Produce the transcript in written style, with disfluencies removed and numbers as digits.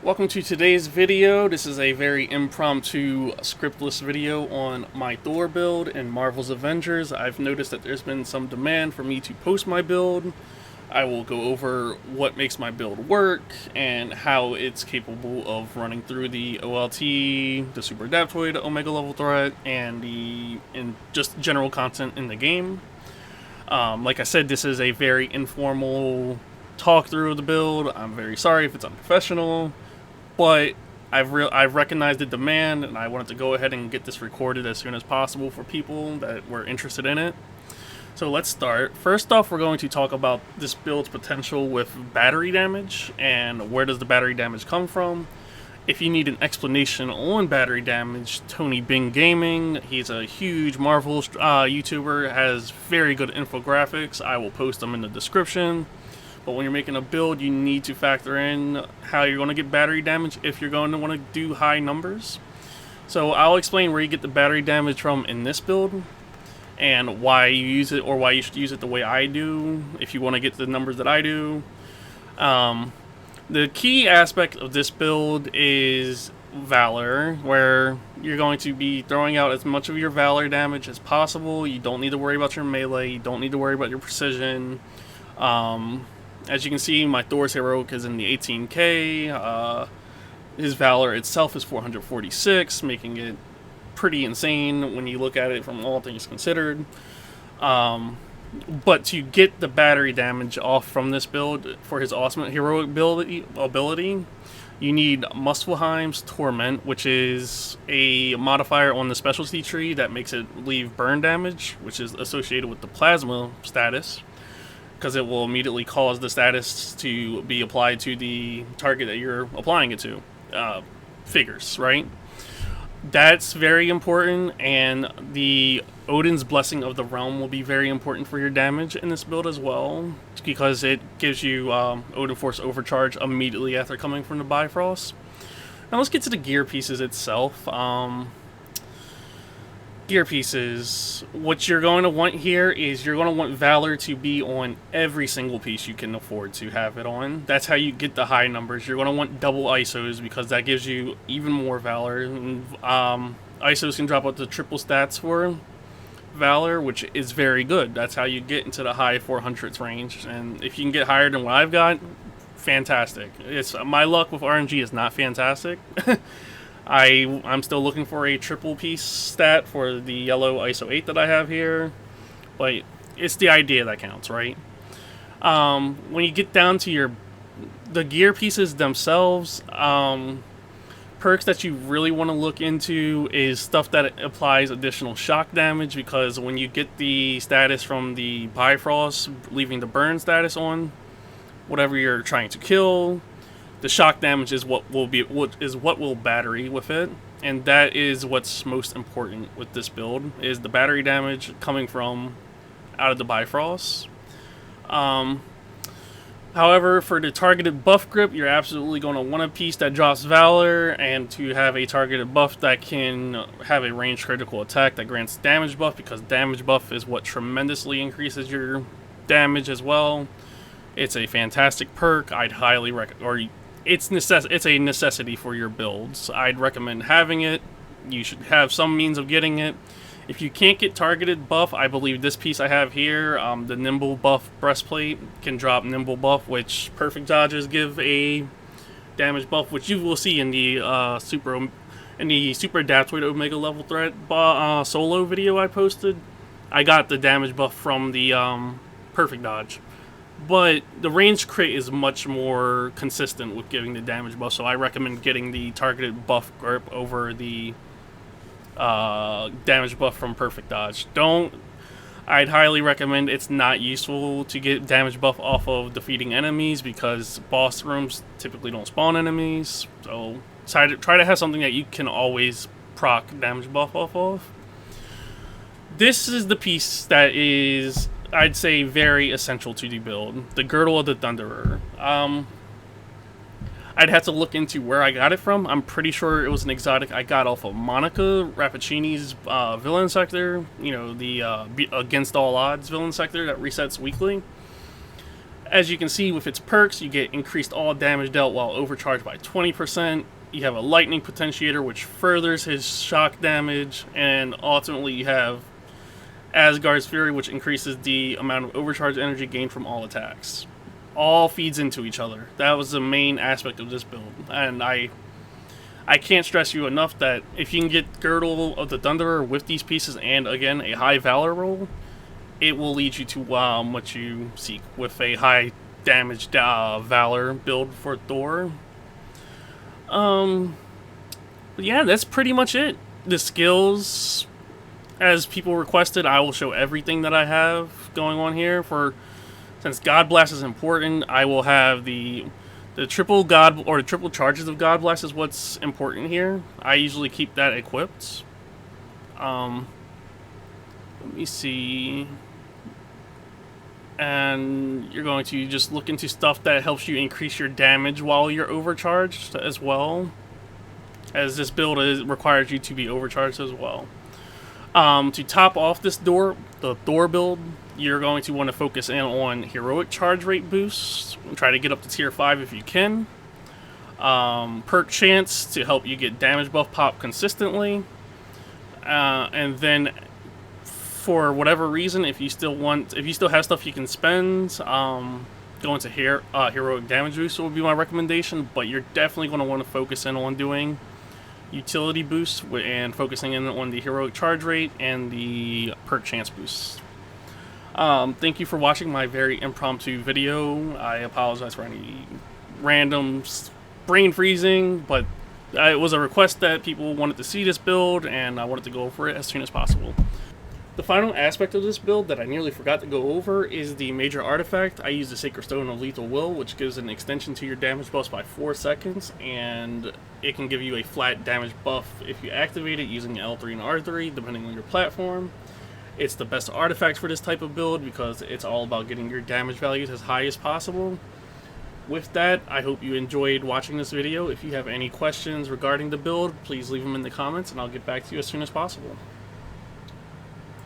Welcome to today's video. This is a very impromptu, scriptless video on my Thor build in Marvel's Avengers. I've noticed that there's been some demand for me to post my build. I will go over what makes my build work and how it's capable of running through the OLT, the Super Adaptoid Omega level threat, and just general content in the game. Like I said, this is a very informal talk through of the build. I'm very sorry if it's unprofessional, but I've recognized the demand, and I wanted to go ahead and get this recorded as soon as possible for people that were interested in it. So let's start. First off, we're going to talk about this build's potential with battery damage and where does the battery damage come from. If you need an explanation on battery damage, TonyBingGaming, he's a huge Marvel YouTuber, has very good infographics. I will post them in the description. But when you're making a build, you need to factor in how you're going to get battery damage if you're going to want to do high numbers. So I'll explain where you get the battery damage from in this build and why you use it, or why you should use it the way I do if you want to get the numbers that I do. The key aspect of this build is Valor, where you're going to be throwing out as much of your Valor damage as possible. You don't need to worry about your melee, you don't need to worry about your precision. As you can see, my Thor's heroic is in the 18k. His Valor itself is 446, making it pretty insane when you look at it from all things considered. But to get the battery damage off from this build for his awesome heroic ability, you need Muspelheim's Torment, which is a modifier on the specialty tree that makes it leave burn damage, which is associated with the plasma status, because it will immediately cause the status to be applied to the target that you're applying it to. Figures, right? That's very important, and the Odin's Blessing of the Realm will be very important for your damage in this build as well, because it gives you Odin Force Overcharge immediately after coming from the Bifrost. Now let's get to the gear pieces itself. Gear pieces, what you're going to want here is you're going to want Valor to be on every single piece you can afford to have it on. That's how you get the high numbers. You're going to want double ISOs because that gives you even more Valor. ISOs can drop up to triple stats for Valor, which is very good. That's how you get into the high 400s range, and if you can get higher than what I've got, fantastic. It's my luck with RNG is not fantastic. I'm still looking for a triple piece stat for the yellow ISO 8 that I have here, but it's the idea that counts, right? When you get down to the gear pieces themselves, perks that you really want to look into is stuff that applies additional shock damage, because when you get the status from the Bifrost, leaving the burn status on whatever you're trying to kill, the shock damage is what will battery with it, and that is what's most important with this build, is the battery damage coming from out of the Bifrost. However, for the targeted buff grip, you're absolutely going to want a piece that drops Valor, and to have a targeted buff that can have a ranged critical attack that grants damage buff, because damage buff is what tremendously increases your damage as well. It's a fantastic perk. I'd highly recommend, it's a necessity for your builds. I'd recommend having it. You should have some means of getting it. If you can't get targeted buff, I believe this piece I have here, the Nimble buff breastplate, can drop Nimble buff, which perfect dodges give a damage buff, which you will see in the Super Adaptoid Omega level threat solo video I posted. I got the damage buff from the perfect dodge. But the range crit is much more consistent with giving the damage buff, so I recommend getting the targeted buff grip over the damage buff from perfect dodge. I'd highly recommend, it's not useful to get damage buff off of defeating enemies, because boss rooms typically don't spawn enemies, so try to have something that you can always proc damage buff off of. This is the piece that is, I'd say, very essential to the build. The Girdle of the Thunderer. I'd have to look into where I got it from. I'm pretty sure it was an exotic I got off of Monica Rappaccini's villain sector. You know, the Against All Odds villain sector that resets weekly. As you can see with its perks, you get increased all damage dealt while overcharged by 20%. You have a lightning potentiator, which furthers his shock damage, and ultimately you have Asgard's Fury, which increases the amount of overcharged energy gained from all attacks. All feeds into each other. That was the main aspect of this build, and I can't stress you enough that if you can get Girdle of the Thunderer with these pieces and, again, a high Valor roll, it will lead you to what you seek with a high damage Valor build for Thor. Yeah, that's pretty much it. The skills, as people requested, I will show everything that I have going on here. Since God Blast is important, I will have the triple God or the triple charges of God Blast is what's important here. I usually keep that equipped. Let me see. And you're going to just look into stuff that helps you increase your damage while you're overcharged as well, as this build requires you to be overcharged as well. To top off the Thor build, you're going to want to focus in on heroic charge rate boosts. Try to get up to tier 5 if you can. Perk Chance to help you get damage buff pop consistently. And then, for whatever reason, if you still have stuff you can spend, go into heroic damage boost will be my recommendation. But you're definitely going to want to focus in on doing utility boosts and focusing in on the heroic charge rate and the perk chance boosts. Thank you for watching my very impromptu video. I apologize for any random brain freezing, but it was a request that people wanted to see this build, and I wanted to go over it as soon as possible. The final aspect of this build that I nearly forgot to go over is the major artifact. I use the Sacred Stone of Lethal Will, which gives an extension to your damage buffs by 4 seconds, and it can give you a flat damage buff if you activate it using L3 and R3, depending on your platform. It's the best artifact for this type of build because it's all about getting your damage values as high as possible. With that, I hope you enjoyed watching this video. If you have any questions regarding the build, please leave them in the comments and I'll get back to you as soon as possible.